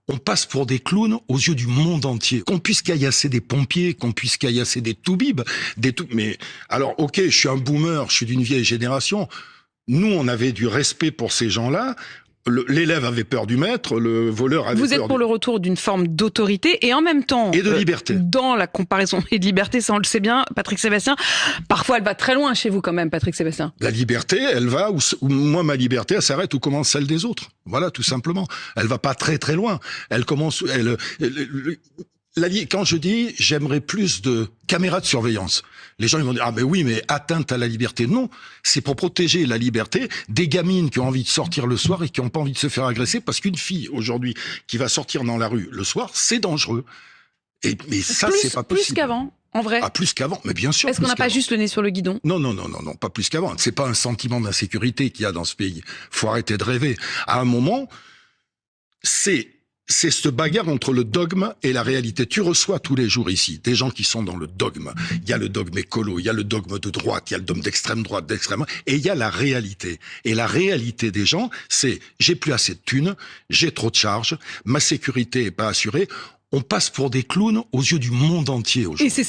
on passe pour des clowns aux yeux du monde entier. Qu'on puisse caillasser des pompiers, qu'on puisse caillasser des toubibs, mais alors ok, je suis un boomer, je suis d'une vieille génération. Nous, on avait du respect pour ces gens-là. L'élève avait peur du maître, le voleur avait peur. Vous êtes pour le retour d'une forme d'autorité et en même temps... Et de liberté. Dans la comparaison et de liberté, ça on le sait bien, Patrick Sébastien. Parfois, elle va très loin chez vous quand même, Patrick Sébastien. La liberté, elle va où moi, ma liberté, elle s'arrête où commence celle des autres. Voilà, tout simplement. Elle va pas très très loin. Elle commence... Quand je dis j'aimerais plus de caméras de surveillance, les gens ils vont dire ah mais oui mais atteinte à la liberté. Non, c'est pour protéger la liberté des gamines qui ont envie de sortir le soir et qui n'ont pas envie de se faire agresser parce qu'une fille aujourd'hui qui va sortir dans la rue le soir c'est dangereux. Mais ça c'est pas possible. Plus qu'avant. En vrai. Ah, plus qu'avant, mais bien sûr. Est-ce qu'on n'a pas juste le nez sur le guidon? Non, pas plus qu'avant. C'est pas un sentiment d'insécurité qu'il y a dans ce pays. Faut arrêter de rêver. À un moment, c'est cette bagarre entre le dogme et la réalité. Tu reçois tous les jours ici des gens qui sont dans le dogme. Il y a le dogme écolo, il y a le dogme de droite, il y a le dogme d'extrême droite, d'extrême, et il y a la réalité. Et la réalité des gens, c'est j'ai plus assez de thunes, j'ai trop de charges, ma sécurité est pas assurée. On passe pour des clowns aux yeux du monde entier aujourd'hui.